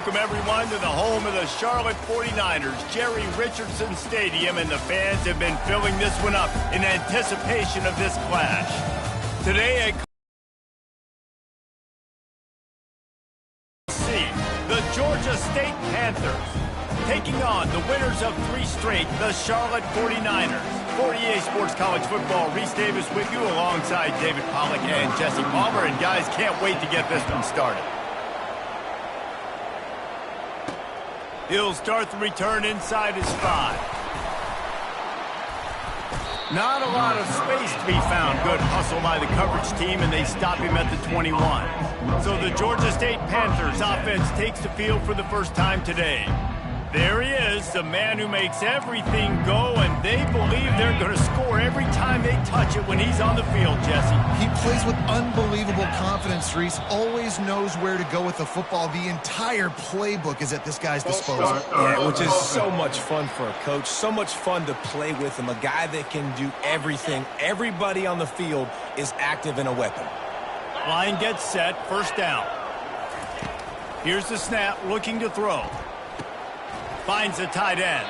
Welcome everyone to the home of the Charlotte 49ers, Jerry Richardson Stadium, and the fans have been filling this one up in anticipation of this clash. Today, the Georgia State Panthers taking on the winners of 3 straight, the Charlotte 49ers. 48 Sports College Football, Reese Davis with you alongside David Pollack and Jesse Palmer, and guys, can't wait to get this one started. He'll start the return inside his 5. Not a lot of space to be found. Good hustle by the coverage team, and they stop him at the 21. So the Georgia State Panthers offense takes the field for the first time today. There he is, the man who makes everything go, and they believe they're going to score every time they touch it when he's on the field, Jesse. He plays with unbelievable confidence, Reese. Always knows where to go with the football. The entire playbook is at this guy's disposal. Yeah, which is so much fun for a coach. So much fun to play with him. A guy that can do everything. Everybody on the field is active and a weapon. Line gets set, first down. Here's the snap, looking to throw. Finds a tight end,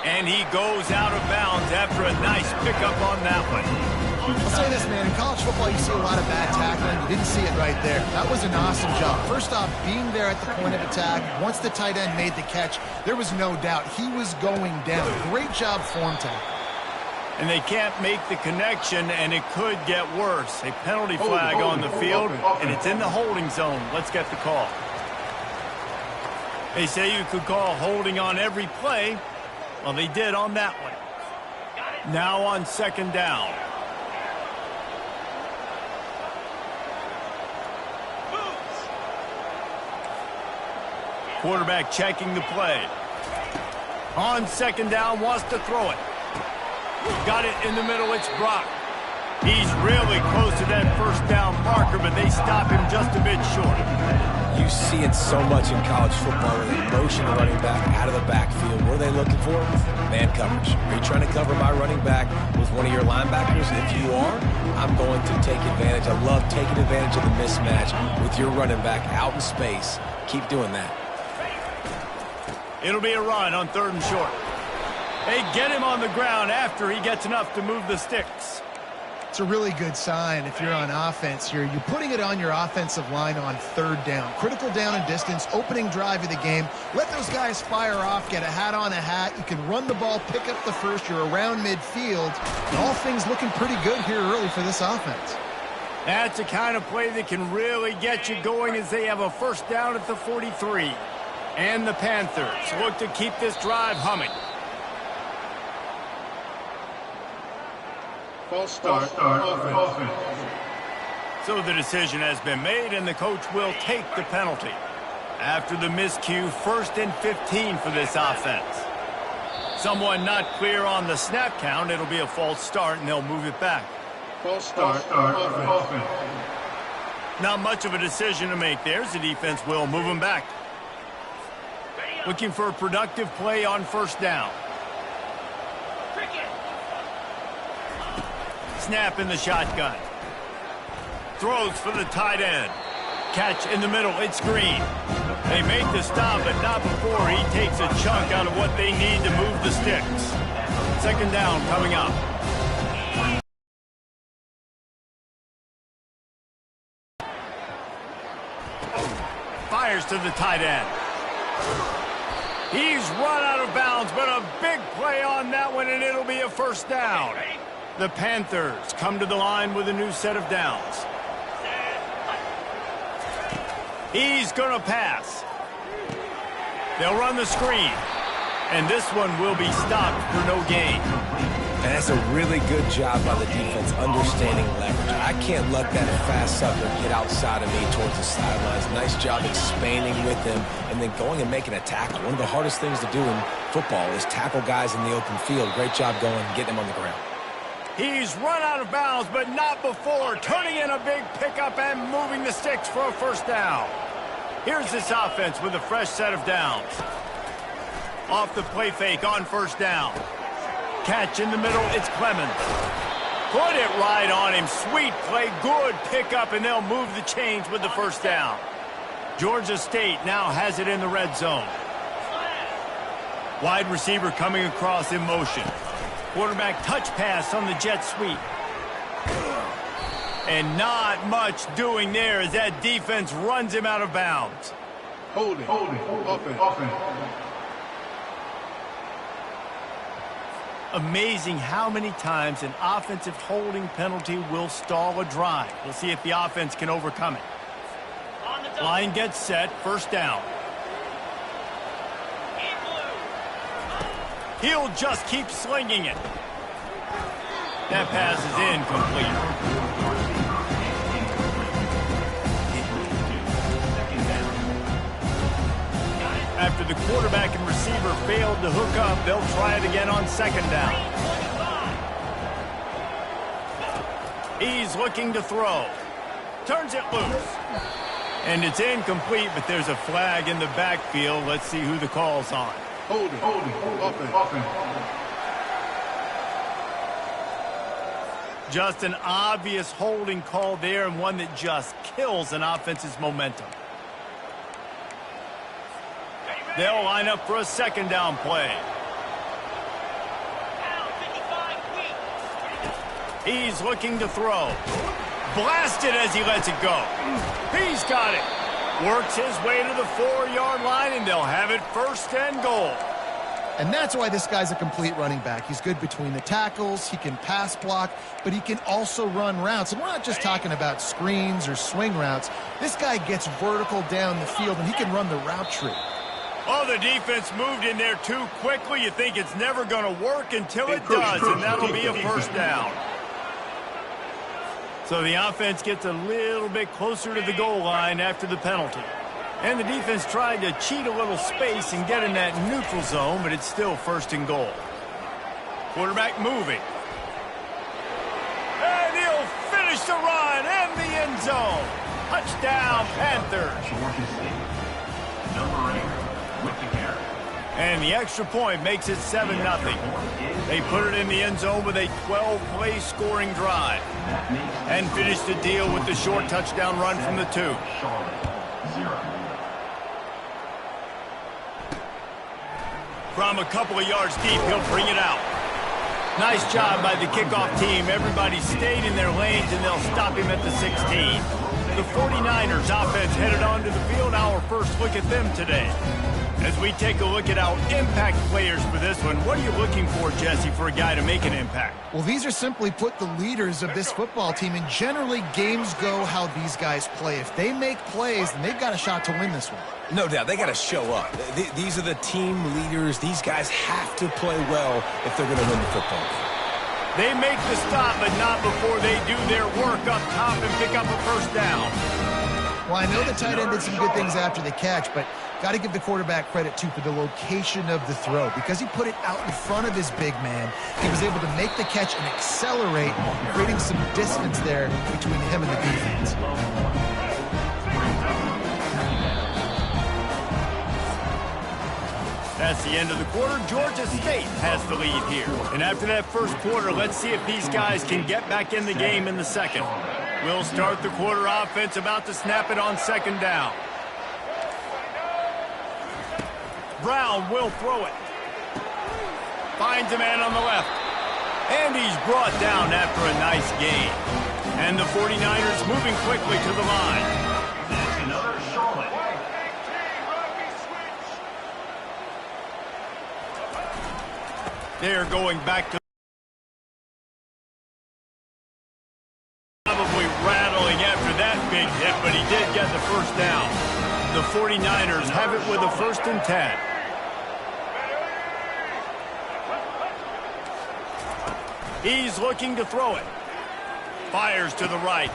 and he goes out of bounds after a nice pickup on that one. I'll say this, man. In college football, you see a lot of bad tackling. You didn't see it right there. That was an awesome job. First off, being there at the point of attack. Once the tight end made the catch, there was no doubt he was going down. Great job form tackle. And they can't make the connection, and it could get worse. A penalty flag on the field, and it's in the holding zone. Let's get the call. They say you could call holding on every play. Well, they did on that one. Now on second down. Quarterback checking the play. On second down, wants to throw it. Got it in the middle, it's Brock. He's really close to that first down marker, but they stop him just a bit short. You see it so much in college football where they motion the running back out of the backfield. What are they looking for? Man coverage. Are you trying to cover my running back with one of your linebackers? If you are, I'm going to take advantage. I love taking advantage of the mismatch with your running back out in space. Keep doing that. It'll be a run on third and short. They get him on the ground after he gets enough to move the sticks. It's a really good sign if you're on offense here. You're putting it on your offensive line on third down. Critical down and distance, opening drive of the game. Let those guys fire off, get a hat on a hat. You can run the ball, pick up the first. You're around midfield. And all things looking pretty good here early for this offense. That's the kind of play that can really get you going as they have a first down at the 43. And the Panthers look to keep this drive humming. False start offense. So the decision has been made, and the coach will take the penalty. After the miscue, 1st and 15 for this offense. Someone not clear on the snap count. It'll be a false start, and they'll move it back. False start offense. Not much of a decision to make there, as the defense will move them back. Looking for a productive play on first down. Snap in the shotgun. Throws for the tight end. Catch in the middle, it's Green. They make the stop, but not before he takes a chunk out of what they need to move the sticks. Second down coming up. Fires to the tight end. He's run out of bounds, but a big play on that one, and it'll be a first down. The Panthers come to the line with a new set of downs. He's going to pass. They'll run the screen. And this one will be stopped for no gain. And that's a really good job by the defense, understanding leverage. I can't let that fast sucker get outside of me towards the sidelines. Nice job expanding with him and then going and making a tackle. One of the hardest things to do in football is tackle guys in the open field. Great job going and getting him on the ground. He's run out of bounds, but not before. Turning in a big pickup and moving the sticks for a first down. Here's this offense with a fresh set of downs. Off the play fake on first down. Catch in the middle, it's Clemens. Put it right on him. Sweet play, good pickup, and they'll move the chains with the first down. Georgia State now has it in the red zone. Wide receiver coming across in motion. Quarterback touch pass on the jet sweep. And not much doing there as that defense runs him out of bounds. Holding. Offense. Amazing how many times an offensive holding penalty will stall a drive. We'll see if the offense can overcome it. Line gets set, first down. He'll just keep slinging it. That pass is incomplete. After the quarterback and receiver failed to hook up, they'll try it again on second down. He's looking to throw. Turns it loose. And it's incomplete, but there's a flag in the backfield. Let's see who the call's on. Holding. Offense. Just an obvious holding call there, and one that just kills an offense's momentum. They'll line up for a second down play. He's looking to throw. Blasted as he lets it go. He's got it. Works his way to the 4-yard line, and they'll have it first and goal. And that's why this guy's a complete running back. He's good between the tackles, he can pass block, but he can also run routes. And we're not just talking about screens or swing routes. This guy gets vertical down the field, and he can run the route tree. Oh, the defense moved in there too quickly. You think it's never going to work until it does, and that'll be a first down. So the offense gets a little bit closer to the goal line after the penalty. And the defense tried to cheat a little space and get in that neutral zone, but it's still first and goal. Quarterback moving. And he'll finish the run and the end zone. Touchdown, Panthers. And the extra point makes it 7-0. They put it in the end zone with a 12-play scoring drive. And finish the deal with the short touchdown run from the 2. From a couple of yards deep, he'll bring it out. Nice job by the kickoff team. Everybody stayed in their lanes, and they'll stop him at the 16. The 49ers offense headed onto the field. Our first look at them today. As we take a look at our impact players for this one, what are you looking for, Jesse, for a guy to make an impact? Well, these are simply put the leaders of this football team, and generally games go how these guys play. If they make plays, then they've got a shot to win this one. No doubt, they got to show up. These are the team leaders. These guys have to play well if they're going to win the football game. They make the stop, but not before they do their work up top and pick up a first down. Well, I know the tight end did some good things after the catch, but got to give the quarterback credit, too, for the location of the throw. Because he put it out in front of his big man, he was able to make the catch and accelerate, creating some distance there between him and the defense. That's the end of the quarter. Georgia State has the lead here. And after that first quarter, let's see if these guys can get back in the game in the second. We'll start the quarter offense, about to snap it on second down. Brown will throw it. Finds a man on the left. And he's brought down after a nice gain. And the 49ers moving quickly to the line. That's another Charlotte. They're going back to probably rattling after that big hit, but he did get the first down. The 49ers have it with a 1st and 10. He's looking to throw it. Fires to the right.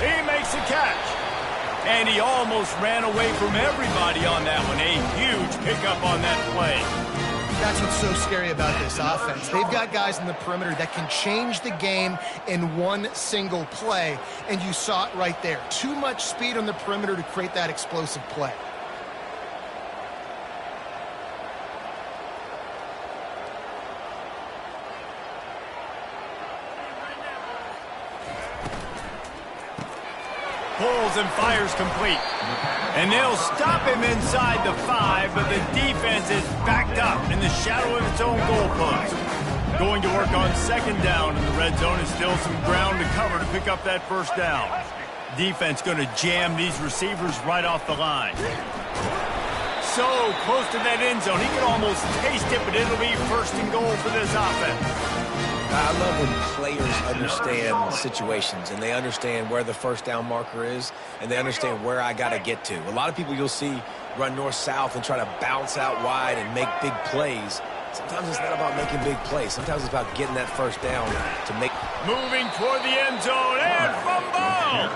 He makes a catch. And he almost ran away from everybody on that one. A huge pickup on that play. That's what's so scary about this offense. They've got guys in the perimeter that can change the game in one single play, and you saw it right there. Too much speed on the perimeter to create that explosive play. Pulls and fires complete. And they'll stop him inside the 5, but the defense is backed up in the shadow of its own goalpost. Going to work on second down, and the red zone is still some ground to cover to pick up that first down. Defense going to jam these receivers right off the line. So close to that end zone, he can almost taste it, but it'll be first and goal for this offense. I love when players understand situations and they understand where the first down marker is and they understand where I got to get to. A lot of people you'll see run north-south and try to bounce out wide and make big plays. Sometimes it's not about making big plays. Sometimes it's about getting that first down to make. Moving toward the end zone and fumble!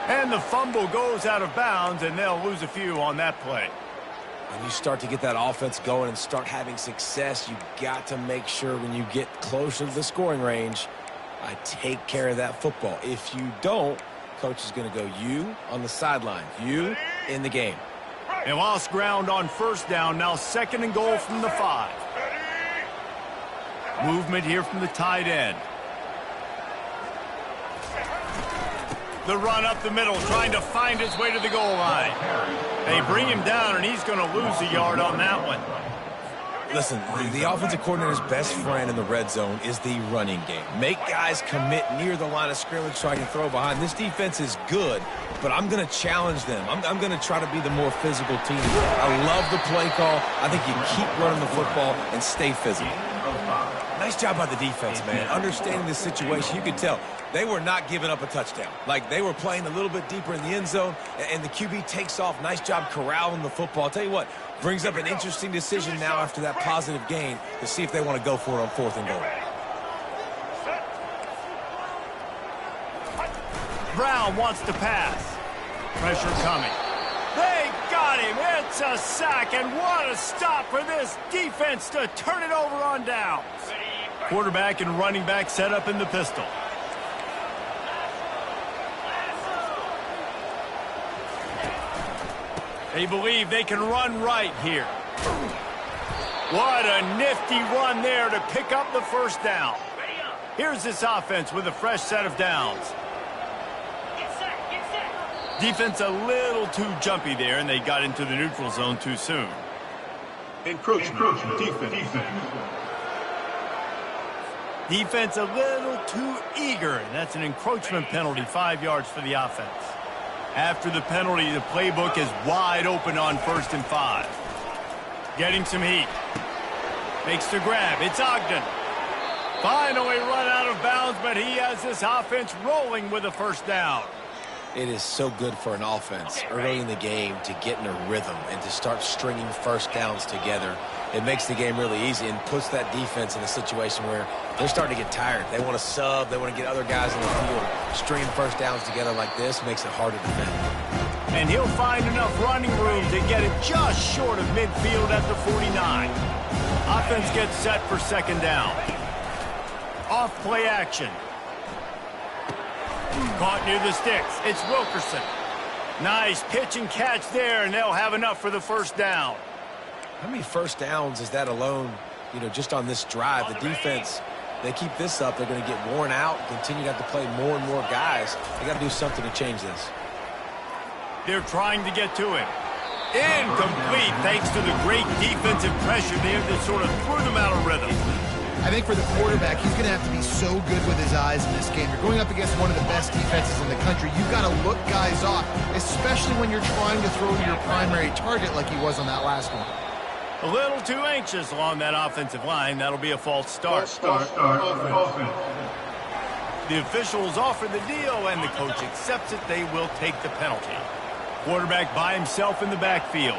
And the fumble goes out of bounds, and they'll lose a few on that play. When you start to get that offense going and start having success, you got to make sure when you get closer to the scoring range, I take care of that football. If you don't, coach is going to go, you on the sideline, you in the game. They lost ground on first down, now second and goal from the 5. Movement here from the tight end. The run up the middle, trying to find his way to the goal line. They bring him down, and he's going to lose a yard on that one. Listen, the offensive coordinator's best friend in the red zone is the running game. Make guys commit near the line of scrimmage so I can throw behind. This defense is good, but I'm going to challenge them. I'm going to try to be the more physical team. I love the play call. I think you keep running the football and stay physical. Nice job by the defense, man. Understanding the situation, you could tell they were not giving up a touchdown. Like, they were playing a little bit deeper in the end zone, and the QB takes off. Nice job corralling the football. I'll tell you what, brings up an interesting decision now after that positive gain to see if they want to go for it on 4th and goal. Brown wants to pass. Pressure coming. They got him. It's a sack, and what a stop for this defense to turn it over on downs. Quarterback and running back set up in the pistol. They believe they can run right here. What a nifty run there to pick up the first down. Here's this offense with a fresh set of downs. Defense a little too jumpy there, and they got into the neutral zone too soon. Encroachment. Defense. Defense a little too eager, and that's an encroachment penalty, 5 yards for the offense. After the penalty, the playbook is wide open on 1st and 5. Getting some heat. Makes the grab. It's Ogden. Finally run out of bounds, but he has this offense rolling with a first down. It is so good for an offense early in the game to get in a rhythm and to start stringing first downs together. It makes the game really easy and puts that defense in a situation where they're starting to get tired. They want to sub. They want to get other guys in the field. Stringing first downs together like this makes it hard to defend. And he'll find enough running room to get it just short of midfield at the 49. Offense gets set for second down. Off play action. Caught near the sticks. It's Wilkerson. Nice pitch and catch there, and they'll have enough for the first down. How many first downs is that alone, just on this drive? The defense, they keep this up, they're going to get worn out, continue to have to play more and more guys. They got to do something to change this. They're trying to get to him. Incomplete, thanks to the great defensive pressure there that sort of threw them out of rhythm. I think for the quarterback, he's going to have to be so good with his eyes in this game. You're going up against one of the best defenses in the country. You've got to look guys off, especially when you're trying to throw to your primary target like he was on that last one. A little too anxious along that offensive line. That'll be a false start. Offense. The officials offer the deal, and the coach accepts it. They will take the penalty. Quarterback by himself in the backfield.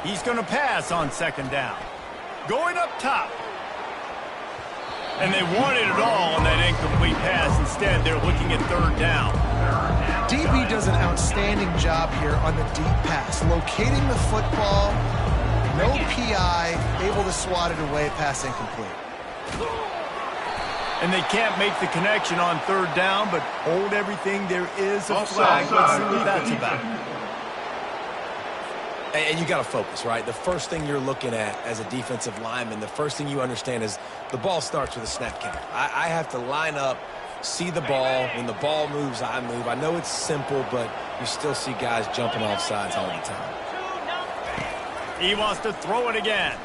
He's going to pass on second down. Going up top. And they wanted it all on that incomplete pass. Instead, they're looking at third down. DB does an outstanding job here on the deep pass. Locating the football, no PI, able to swat it away, pass incomplete. And they can't make the connection on third down, but hold everything. There is a flag. Let's see what that's about. And you got to focus, right? The first thing you're looking at as a defensive lineman, the first thing you understand is the ball starts with a snap count. I have to line up, see the ball. When the ball moves, I move. I know it's simple, but you still see guys jumping off sides all the time. He wants to throw it again.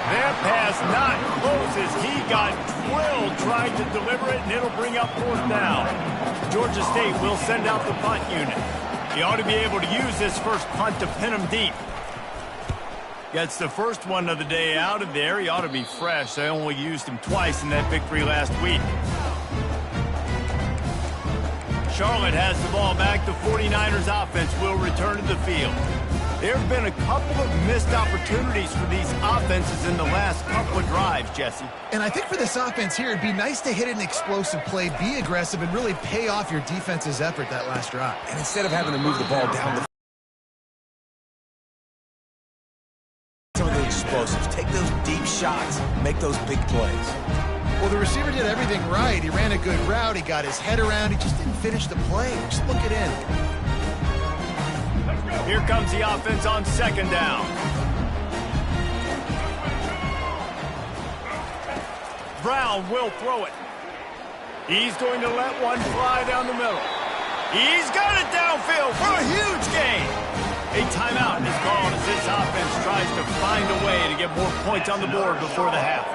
That pass not close as he got drilled trying to deliver it, and it'll bring up 4th down. Georgia State will send out the punt unit. He ought to be able to use this first punt to pin him deep. Gets the first one of the day out of there. He ought to be fresh. They only used him twice in that victory last week. Charlotte has the ball back. The 49ers offense will return to the field. There have been a couple of missed opportunities for these offenses in the last couple of drives, Jesse. And I think for this offense here, it'd be nice to hit an explosive play, be aggressive, and really pay off your defense's effort that last drive. And instead of having to move the ball down the some of the explosives, take those deep shots, make those big plays. Well, the receiver did everything right. He ran a good route. He got his head around. He just didn't finish the play. Just look it in. Here comes the offense on 2nd down. Brown will throw it. He's going to let one fly down the middle. He's got it downfield for a huge gain. A timeout is called as this offense tries to find a way to get more points on the board before the half.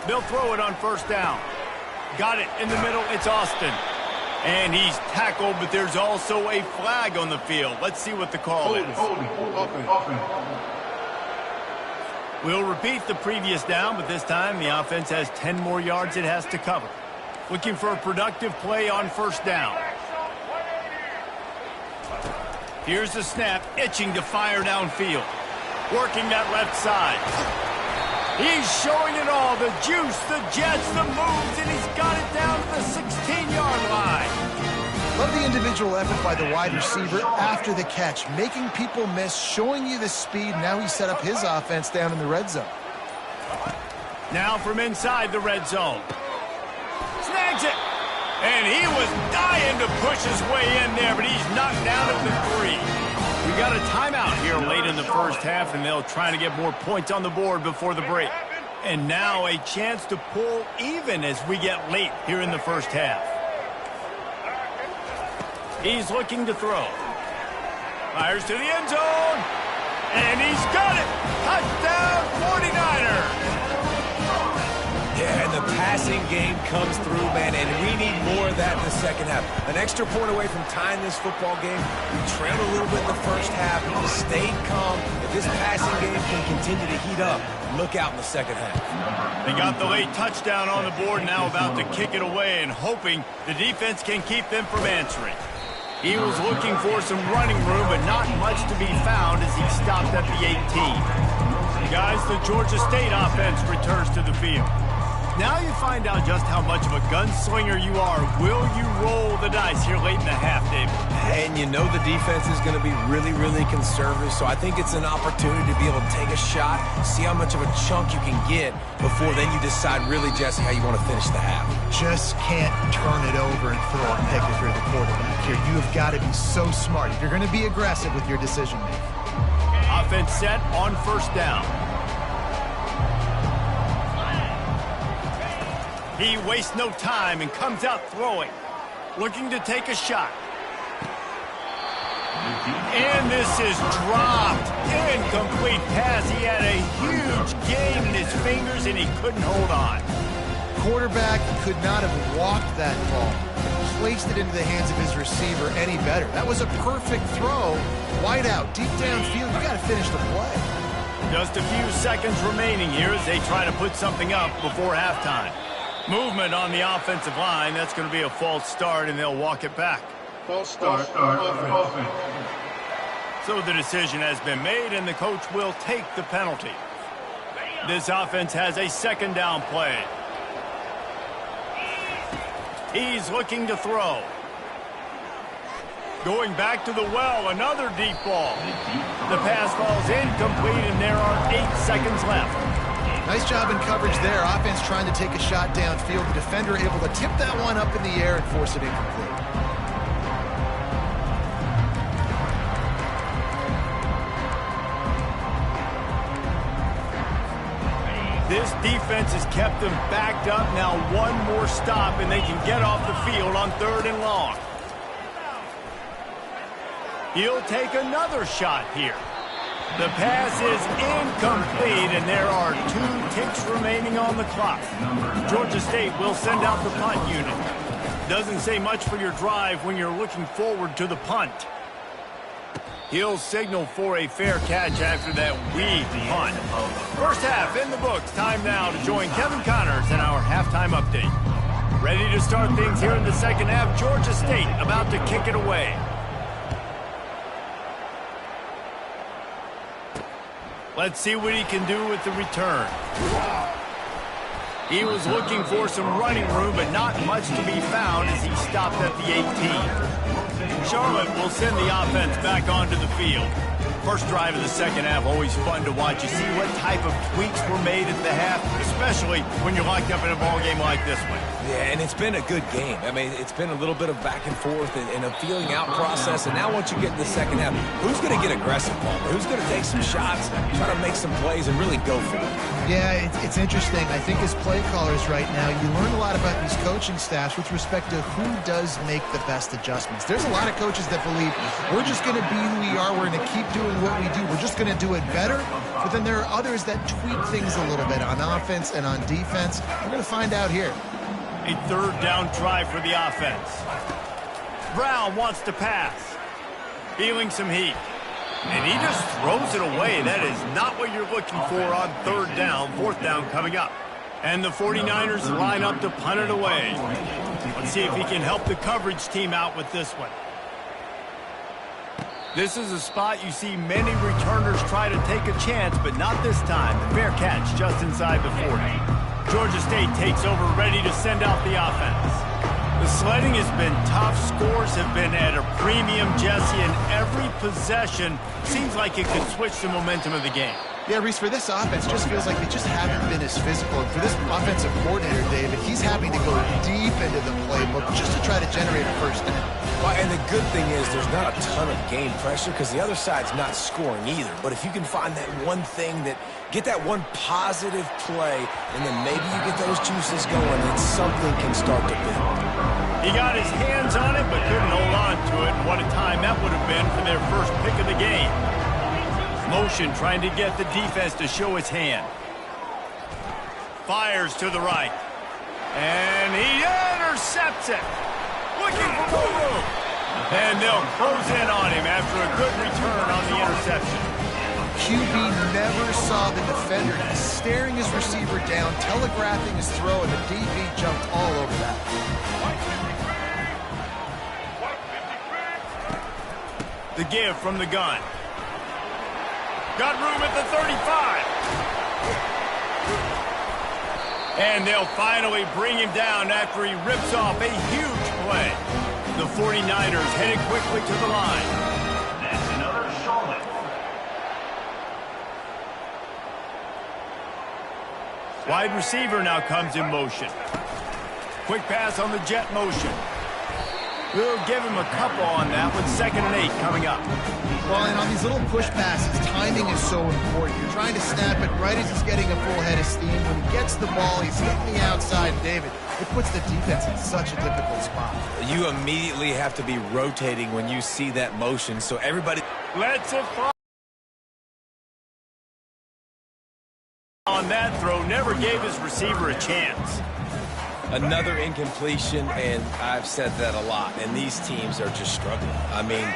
They'll throw it on 1st down. Got it in the middle. It's Austin. And he's tackled, but there's also a flag on the field. Let's see what the call is. We'll repeat the previous down, but this time the offense has 10 more yards it has to cover. Looking for a productive play on 1st down. Here's the snap, itching to fire downfield. Working that left side. He's showing it all, the juice, the jets, the moves, and he's got it down to the 16-yard line. Love the individual effort by the wide receiver after the catch, making people miss, showing you the speed. Now he's set up his offense down in the red zone. Now from inside the red zone. Snags it. And he was dying to push his way in there, but he's knocked down at the 3. We got a timeout here late in the first half, and they'll try to get more points on the board before the break. And now a chance to pull even as we get late here in the first half. He's looking to throw. Fires to the end zone. And he's got it. Touchdown, 49ers. Yeah, and the passing game comes through, man, and we need more of that in the second half. An extra point away from tying this football game. We trailed a little bit in the first half, stayed calm. If this passing game can continue to heat up, look out in the second half. They got the late touchdown on the board, now about to kick it away and hoping the defense can keep them from answering. He was looking for some running room, but not much to be found as he stopped at the 18. Guys, the Georgia State offense returns to the field. Now you find out just how much of a gunslinger you are. Will you roll the dice here late in the half, David? And you know the defense is going to be really, really conservative, so I think it's an opportunity to be able to take a shot, see how much of a chunk you can get before then you decide really, Jesse, how you want to finish the half. Just can't turn it over and throw a pick if you're the quarterback here. You have got to be so smart if you're going to be aggressive with your decision-making. Offense set on 1st down. He wastes no time and comes out throwing. Looking to take a shot. And this is dropped. Incomplete pass. He had a huge gain in his fingers and he couldn't hold on. Quarterback could not have walked that ball, placed it into the hands of his receiver any better. That was a perfect throw. Wide out, deep downfield. You got to finish the play. Just a few seconds remaining here as they try to put something up before halftime. Movement on the offensive line. That's going to be a false start, and they'll walk it back. False start. Offense. So the decision has been made, and the coach will take the penalty. This offense has a 2nd down play. He's looking to throw. Going back to the well, another deep ball. The pass falls incomplete, and there are 8 seconds left. Nice job in coverage there. Offense trying to take a shot downfield. The defender able to tip that one up in the air and force it incomplete. This defense has kept them backed up. Now one more stop, and they can get off the field on 3rd and long. He'll take another shot here. The pass is incomplete, and there are 2 ticks remaining on the clock. Georgia State will send out the punt unit. Doesn't say much for your drive when you're looking forward to the punt. He'll signal for a fair catch after that weak punt. First half in the books. Time now to join Kevin Connors in our halftime update. Ready to start things here in the second half. Georgia State about to kick it away. Let's see what he can do with the return. He was looking for some running room, but not much to be found as he stopped at the 18. Charlotte will send the offense back onto the field. First drive of the second half, always fun to watch. You see what type of tweaks were made at the half, especially when you're locked up in a ball game like this one. Yeah, and it's been a good game. I mean, it's been a little bit of back and forth and a feeling out process. And now once you get in the second half, who's going to get aggressive, Paul? Who's going to take some shots, try to make some plays, and really go for it? Yeah, it's interesting. I think as play callers right now, you learn a lot about these coaching staffs with respect to who does make the best adjustments. There's a lot of coaches that believe we're just going to be who we are. We're going to keep doing what we do. We're just going to do it better. But then there are others that tweak things a little bit on offense and on defense. We're going to find out here. A 3rd down try for the offense. Brown wants to pass. Feeling some heat. And he just throws it away. That is not what you're looking for on 3rd down. 4th down coming up. And the 49ers line up to punt it away. Let's see if he can help the coverage team out with this one. This is a spot you see many returners try to take a chance, but not this time. The fair catch just inside the 40. Georgia State takes over, ready to send out the offense. The sledding has been tough. Scores have been at a premium, Jesse, and every possession seems like it could switch the momentum of the game. Yeah, Reese, for this offense, just feels like they just haven't been as physical. And for this offensive coordinator, David, he's having to go deep into the playbook just to try to generate a first down. Well, and the good thing is there's not a ton of game pressure because the other side's not scoring either. But if you can find that one thing get that one positive play, and then maybe you get those juices going, and something can start to build. He got his hands on it, but couldn't hold on to it. What a time that would have been for their first pick of the game. Motion trying to get the defense to show his hand. Fires to the right. And he intercepts it. Looking for more room. And they'll close in on him after a good return on the interception. QB never saw the defender. He's staring his receiver down, telegraphing his throw, and the DB jumped all over that. The give from the gun. Got room at the 35. And they'll finally bring him down after he rips off a huge play. The 49ers headed quickly to the line. That's another Charlotte. Wide receiver now comes in motion. Quick pass on the jet motion. We'll give him a couple on that with 2nd and 8 coming up. Well, and on these little push passes, timing is so important. You're trying to snap it right as he's getting a full head of steam. When he gets the ball, he's hitting the outside. David, it puts the defense in such a difficult spot. You immediately have to be rotating when you see that motion, so everybody Let's it fly. On that throw, never gave his receiver a chance. Another incompletion, and I've said that a lot, and these teams are just struggling. I mean,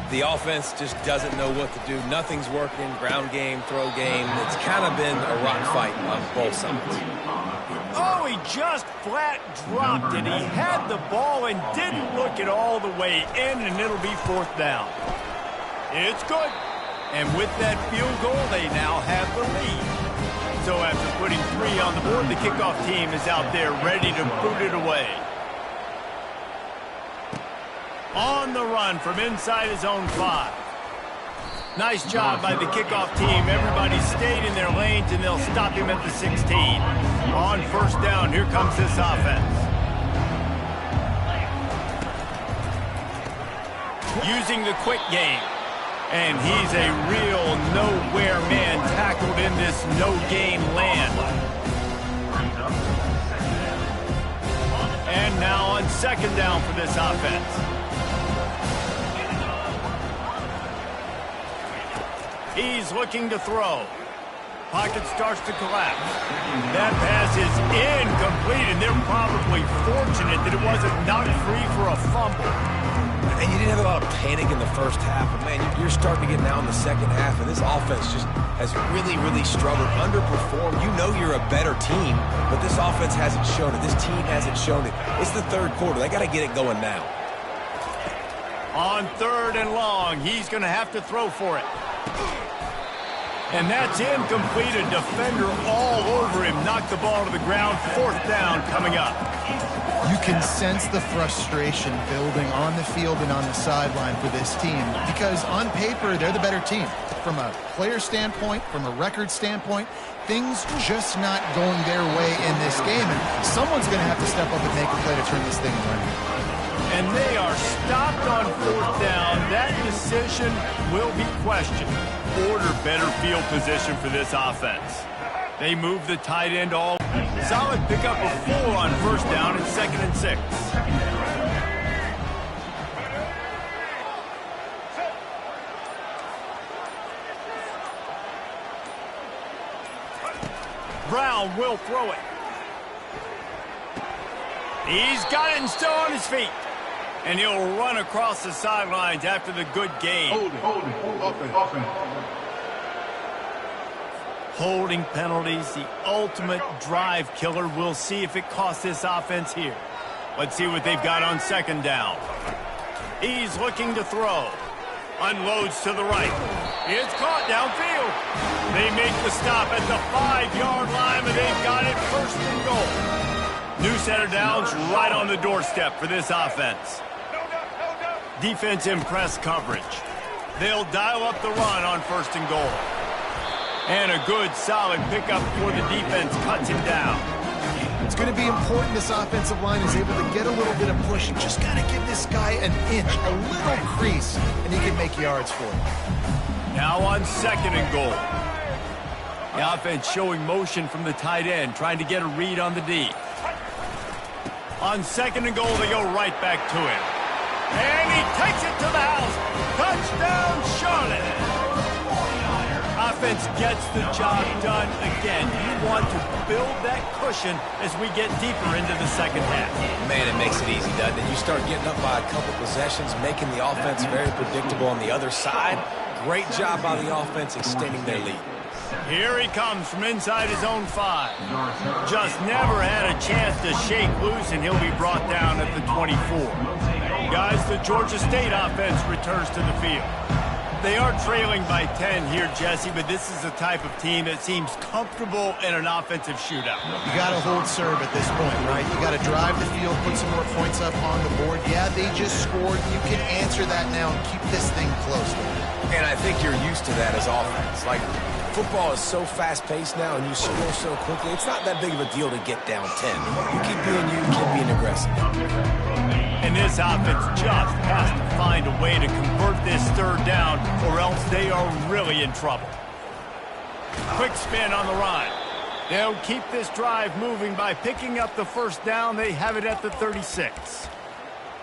the offense just doesn't know what to do. Nothing's working, ground game, throw game. It's kind of been a rock fight on both sides. Oh, he just flat dropped it. He had the ball and didn't look it all the way in, and it'll be 4th down. It's good. And with that field goal, they now have the lead. So after putting 3 on the board, the kickoff team is out there ready to boot it away. On the run from inside his own 5. Nice job by the kickoff team. Everybody stayed in their lanes, and they'll stop him at the 16. On 1st down, here comes this offense. Using the quick game. And he's a real nowhere man tackled in this no-game land. And now on second down for this offense. He's looking to throw. Pocket starts to collapse. That pass is incomplete, and they're probably fortunate that it wasn't knocked free for a fumble. And you didn't have a lot of panic in the first half, but man, you're starting to get now in the second half, and this offense just has really, really struggled, underperformed. You know you're a better team, but this offense hasn't shown it. This team hasn't shown it. It's the third quarter. They got to get it going now. On third and long, he's going to have to throw for it. And that's incomplete. A defender all over him. Knocked the ball to the ground. Fourth down coming up. You can sense the frustration building on the field and on the sideline for this team because on paper, they're the better team. From a player standpoint, from a record standpoint, things just not going their way in this game. And someone's going to have to step up and make a play to turn this thing around. And they are stopped on fourth down. That decision will be questioned. Order better field position for this offense. They move the tight end all. Solid pickup of 4 on first down and 2nd and 6. Brown will throw it. He's got it and still on his feet. And he'll run across the sidelines after the good gain. Holding penalties, the ultimate drive killer. We'll see if it costs this offense here. Let's see what they've got on second down. He's looking to throw. Unloads to the right. It's caught downfield. They make the stop at the 5-yard line, and they've got it first and goal. New set of downs right on the doorstep for this offense. Defense in press coverage. They'll dial up the run on first and goal. And a good, solid pickup before the defense cuts him down. It's going to be important this offensive line is able to get a little bit of push. You just got to give this guy an inch, a little crease, and he can make yards for it. Now on second and goal. The offense showing motion from the tight end, trying to get a read on the D. On second and goal, they go right back to him. And he takes it to the house. Touchdown, Charlotte. Offense gets the job done again. You want to build that cushion as we get deeper into the second half. Man, it makes it easy, doesn't it? You start getting up by a couple possessions, making the offense very predictable on the other side. Great job by the offense extending their lead. Here he comes from inside his own 5. Just never had a chance to shake loose, and he'll be brought down at the 24. Guys, the Georgia State offense returns to the field. They are trailing by 10 here, Jesse, but this is the type of team that seems comfortable in an offensive shootout. You got to hold serve at this point, right? You got to drive the field, put some more points up on the board. Yeah, they just scored. You can answer that now and keep this thing close. And I think you're used to that as offense. Like, football is so fast-paced now, and you score so quickly, it's not that big of a deal to get down 10. You keep being aggressive. And this offense just has to find a way to convert this third down, or else they are really in trouble. Quick spin on the run. They'll keep this drive moving by picking up the first down. They have it at the 36.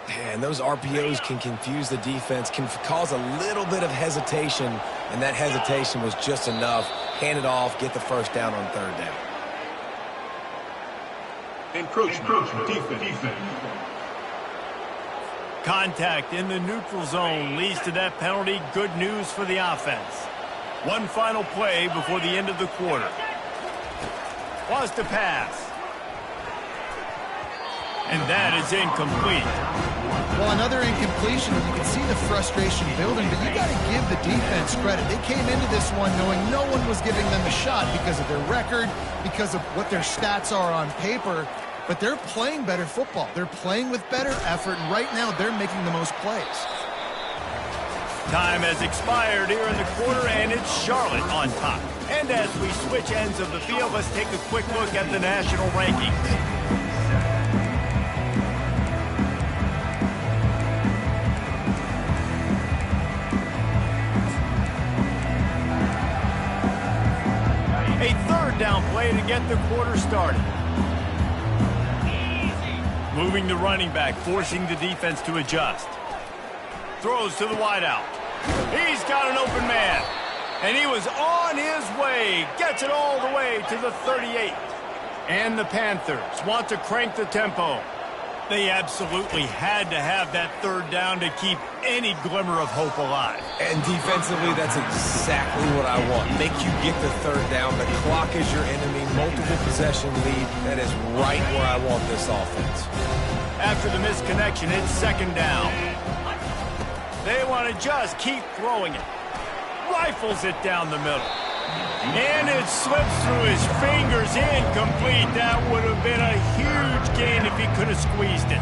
And those RPOs can confuse the defense, can cause a little bit of hesitation, and that hesitation was just enough. Hand it off, get the first down on third down. Encroachment, defense. Contact in the neutral zone leads to that penalty. Good news for the offense. One final play before the end of the quarter. Was to pass. And that is incomplete. Well, another incompletion. You can see the frustration building, but you got to give the defense credit. They came into this one knowing no one was giving them a shot because of their record, because of what their stats are on paper. But they're playing better football. They're playing with better effort, and right now they're making the most plays. Time has expired here in the quarter, and it's Charlotte on top. And as we switch ends of the field, let's take a quick look at the national rankings. A third down play to get the quarter started. Moving the running back, forcing the defense to adjust. Throws to the wideout. He's got an open man. And he was on his way. Gets it all the way to the 38. And the Panthers want to crank the tempo. They absolutely had to have that third down to keep any glimmer of hope alive. And defensively, that's exactly what I want. Make you get the third down. The clock is your enemy. Multiple possession lead. That is right where I want this offense. After the misconnection, it's second down. They want to just keep throwing it. Rifles it down the middle. And it slips through his fingers, incomplete. That would have been a huge gain if he could have squeezed it.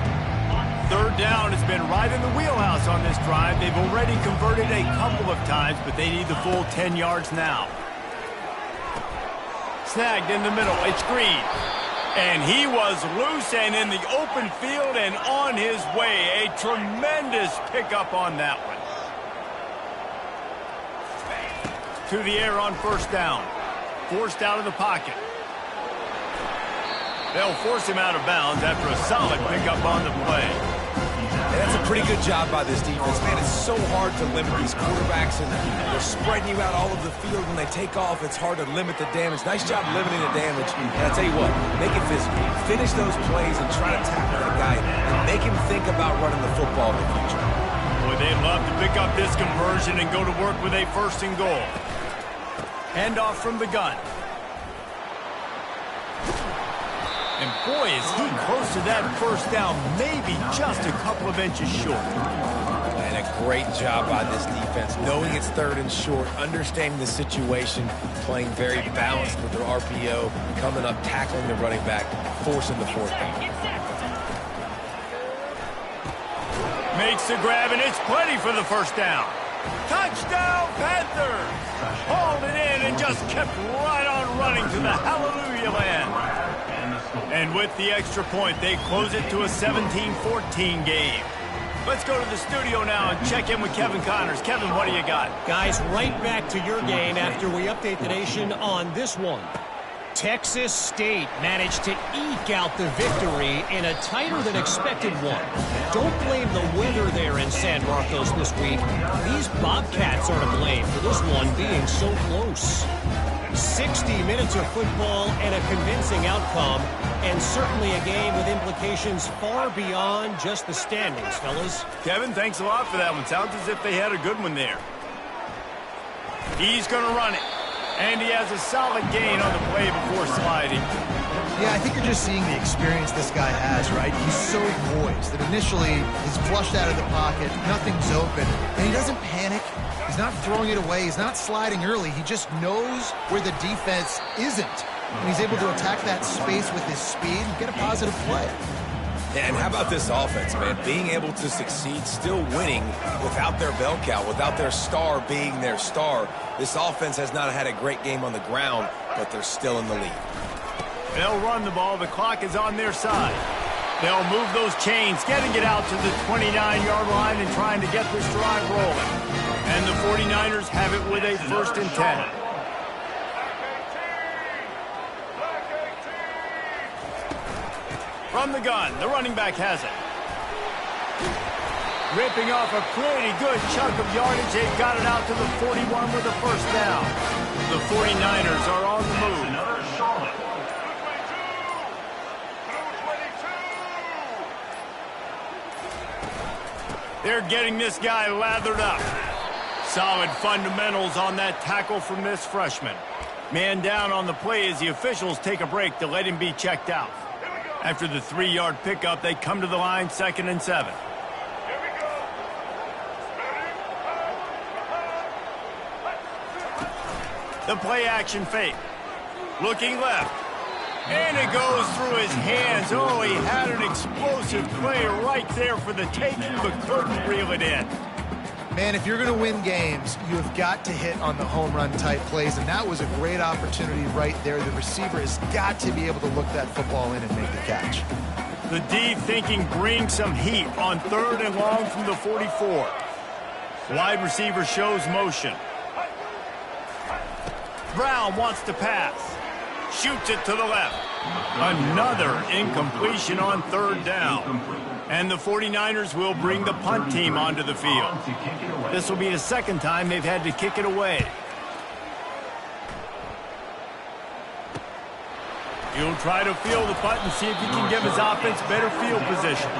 Third down has been right in the wheelhouse on this drive. They've already converted a couple of times, but they need the full 10 yards now. Snagged in the middle. It's Green. And he was loose and in the open field and on his way. A tremendous pickup on that one. To the air on first down. Forced out of the pocket. They'll force him out of bounds after a solid pickup on the play. And that's a pretty good job by this defense. Man, it's so hard to limit these quarterbacks, and they're spreading you out all over the field. When they take off, it's hard to limit the damage. Nice job limiting the damage. And I'll tell you what, make it physical. Finish those plays and try to tackle that guy and make him think about running the football in the future. Boy, they'd love to pick up this conversion and go to work with a first and goal. Handoff from the gun. And boy, is he close to that first down, maybe just a couple of inches short. And a great job by this defense, knowing it's third and short, understanding the situation, playing very balanced with their RPO, coming up, tackling the running back, forcing the fourth down. Makes the grab, and it's plenty for the first down. Touchdown, Panthers! Hauled it in and just kept right on running to the hallelujah land. And with the extra point, they close it to a 17-14 game. Let's go to the studio now and check in with Kevin Connors. Kevin, what do you got? Guys, right back to your game after we update the nation on this one. Texas State managed to eke out the victory in a tighter than expected one. Don't blame the weather there in San Marcos this week. These Bobcats are to blame for this one being so close. 60 minutes of football and a convincing outcome, and certainly a game with implications far beyond just the standings, fellas. Kevin, thanks a lot for that one. Sounds as if they had a good one there. He's going to run it. And he has a solid gain on the play before sliding. Yeah, I think you're just seeing the experience this guy has, right? He's so poised that initially he's flushed out of the pocket, nothing's open, and he doesn't panic. He's not throwing it away. He's not sliding early. He just knows where the defense isn't. And he's able to attack that space with his speed and get a positive play. And how about this offense, man? Being able to succeed, still winning without their bell cow, without their star being their star. This offense has not had a great game on the ground, but they're still in the lead. They'll run the ball. The clock is on their side. They'll move those chains, getting it out to the 29-yard line and trying to get this drive rolling. And the 49ers have it with a 1st and 10. From the gun, the running back has it. Ripping off a pretty good chunk of yardage. They've got it out to the 41 with a first down. The 49ers are on the move. Another Charlotte. They're getting this guy lathered up. Solid fundamentals on that tackle from this freshman. Man down on the play as the officials take a break to let him be checked out. After the 3-yard pickup, they come to the line, 2nd and 7. The play action fake. Looking left. And it goes through his hands. Oh, he had an explosive play right there for the taking, but couldn't reel it in. Man, if you're going to win games, you have got to hit on the home run type plays, and that was a great opportunity right there. The receiver has got to be able to look that football in and make the catch. The D thinking bring some heat on 3rd and long from the 44. Wide receiver shows motion. Brown wants to pass. Shoots it to the left. Another incompletion on third down. And the 49ers will bring the punt team onto the field. This will be the second time they've had to kick it away. He'll try to field the punt and see if he can give his offense better field position.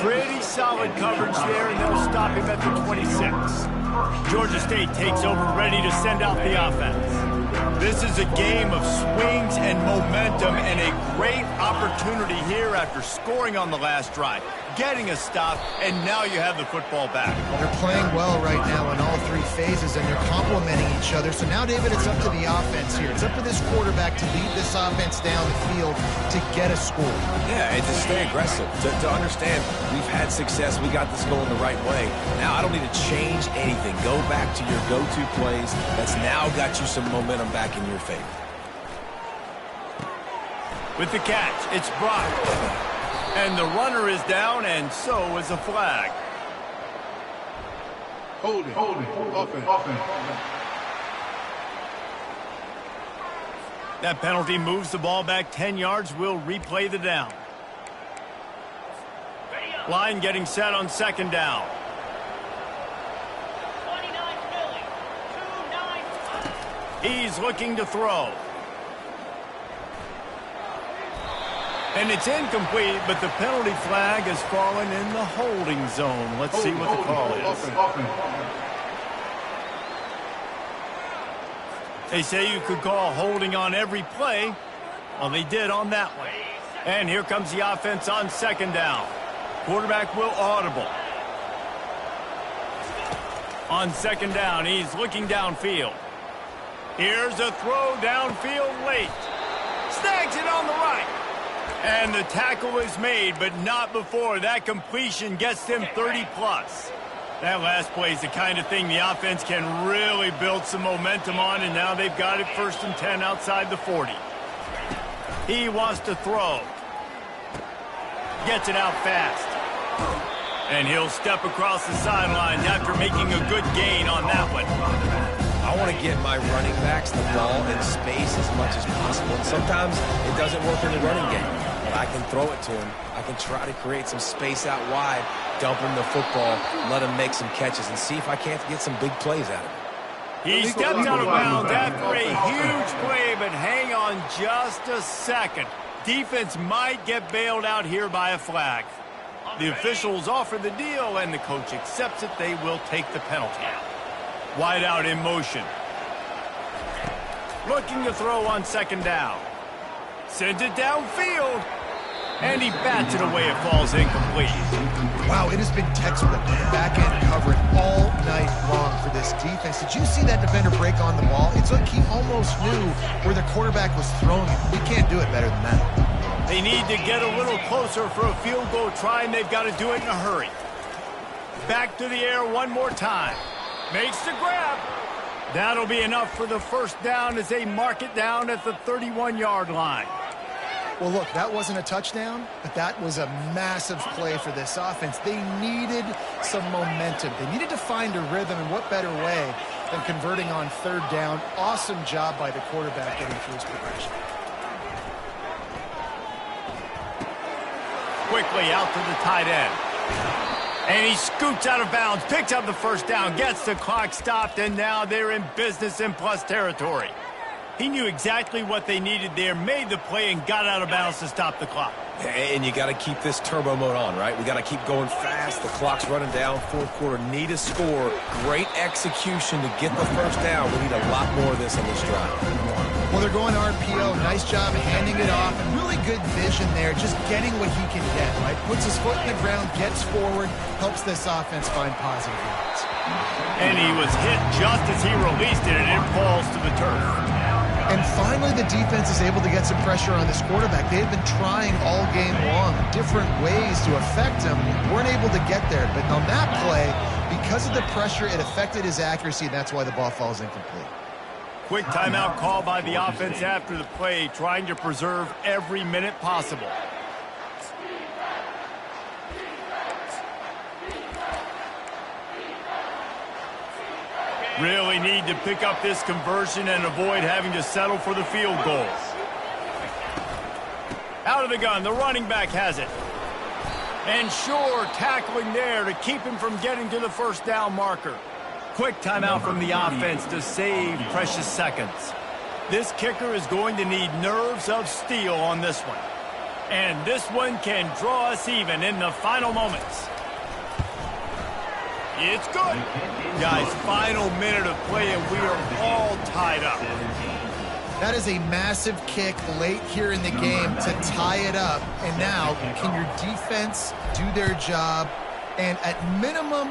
Pretty solid coverage there, and they'll stop him at the 26. Georgia State takes over, ready to send out the offense. This is a game of swings and momentum, and a great opportunity here after scoring on the last drive, getting a stop, and now you have the football back. They're playing well right now in all three phases, and they're complementing each other. So now, David, it's up to the offense here. It's up to this quarterback to lead this offense down the field to get a score. Yeah, and to stay aggressive, to understand we've had success, we got this going the right way. Now I don't need to change anything. Go back to your go-to plays. That's now got you some momentum back in your favor. With the catch, it's Brock. And the runner is down, and so is a flag. Holding. Offense. That penalty moves the ball back 10 yards. We'll replay the down. Line getting set on second down. 29 Philly. 2-9. He's looking to throw. And it's incomplete, but the penalty flag has fallen in the holding zone. Let's see what the call is. They say you could call holding on every play. Well, they did on that one. And here comes the offense on second down. Quarterback will audible. On second down, he's looking downfield. Here's a throw downfield late. Snags it on the right. And the tackle is made, but not before that completion gets them 30-plus. That last play is the kind of thing the offense can really build some momentum on, and now they've got it 1st and 10 outside the 40. He wants to throw. Gets it out fast. And he'll step across the sidelines after making a good gain on that one. I want to get my running backs the ball in space as much as possible. And sometimes it doesn't work in the running game. But I can throw it to him. I can try to create some space out wide, dump him the football, let him make some catches, and see if I can't get some big plays out of him. He steps out of bounds after a huge play, but hang on just a second. Defense might get bailed out here by a flag. The officials offer the deal, and the coach accepts it. They will take the penalty. Wide out in motion. Looking to throw on second down. Sends it downfield. And he bats it away. It falls incomplete. Wow, it has been textbook back-end coverage all night long for this defense. Did you see that defender break on the ball? It's like he almost knew where the quarterback was throwing it. We can't do it better than that. They need to get a little closer for a field goal try, and they've got to do it in a hurry. Back to the air one more time. Makes the grab. That'll be enough for the first down as they mark it down at the 31-yard line. Well, look, that wasn't a touchdown, but that was a massive play for this offense. They needed some momentum. They needed to find a rhythm, and what better way than converting on third down. Awesome job by the quarterback getting through his progression. Quickly out to the tight end. And he scoots out of bounds, picks up the first down, gets the clock stopped, and now they're in business in plus territory. He knew exactly what they needed there, made the play, and got out of bounds to stop the clock. And you got to keep this turbo mode on, right? We got to keep going fast. The clock's running down. Fourth quarter, need a score. Great execution to get the first down. We need a lot more of this on this drive. Well, they're going RPO. Nice job handing it off. And really good vision there, just getting what he can get, right? Puts his foot in the ground, gets forward, helps this offense find positive yards. And he was hit just as he released it, and it falls to the turf. And finally, the defense is able to get some pressure on this quarterback. They had been trying all game long, different ways to affect him. Weren't able to get there. But on that play, because of the pressure, it affected his accuracy, and that's why the ball falls incomplete. Quick timeout call by the offense after the play, trying to preserve every minute possible. Really need to pick up this conversion and avoid having to settle for the field goal. Out of the gun, the running back has it. And sure, tackling there to keep him from getting to the first down marker. Quick timeout from the offense to save precious seconds. This kicker is going to need nerves of steel on this one. And this one can draw us even in the final moments. It's good. Guys, final minute of play, and we are all tied up. That is a massive kick late here in the game to tie it up. And now, can your defense do their job and at minimum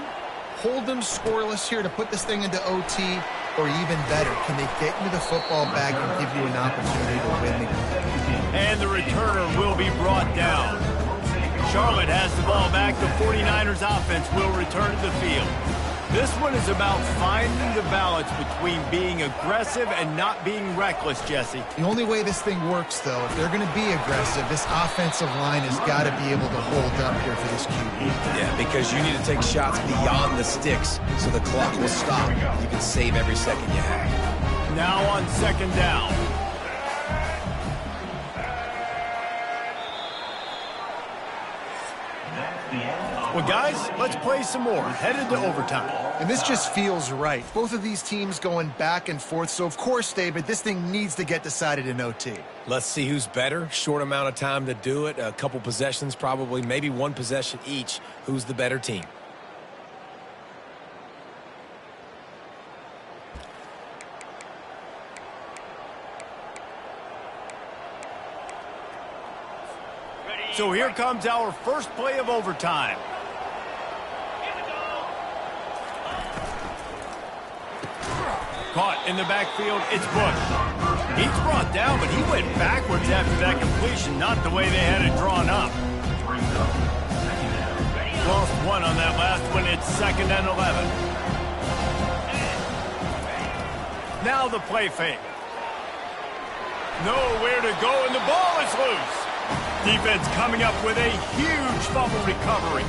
hold them scoreless here to put this thing into OT? Or even better, can they get you the football back and give you an opportunity to win the game? And the returner will be brought down. Charlotte has the ball back. The 49ers offense will return to the field. This one is about finding the balance between being aggressive and not being reckless, Jesse. The only way this thing works, though, if they're going to be aggressive, this offensive line has got to be able to hold up here for this QB. Yeah, because you need to take shots beyond the sticks so the clock will stop. You can save every second you have. Now on second down. Well, guys, let's play some more. Headed to overtime. And this just feels right. Both of these teams going back and forth. So, of course, David, this thing needs to get decided in OT. Let's see who's better. Short amount of time to do it. A couple possessions, probably maybe one possession each. Who's the better team? So here comes our first play of overtime. Caught in the backfield, it's Bush. He's brought down, but he went backwards after that completion, not the way they had it drawn up. Lost one on that last one, it's 2nd and 11. Now the play fake. Nowhere to go, and the ball is loose. Defense coming up with a huge fumble recovery.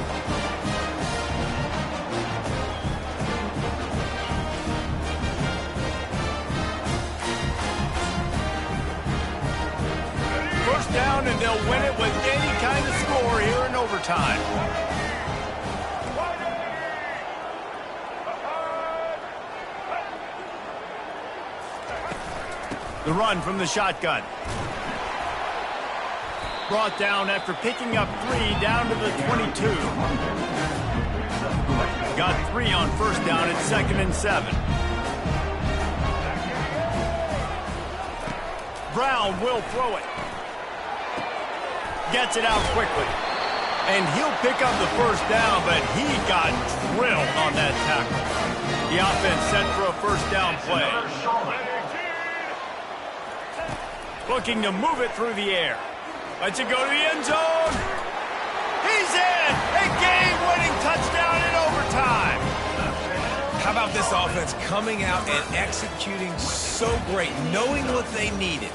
First down, and they'll win it with any kind of score here in overtime. The run from the shotgun. Brought down after picking up 3 down to the 22. Got 3 on first down at 2nd and 7. Brown will throw it. Gets it out quickly. And he'll pick up the first down, but he got drilled on that tackle. The offense set for a first down play. Looking to move it through the air. Lets it go to the end zone. He's in! A game-winning touchdown in overtime. How about this offense coming out and executing so great, knowing what they needed?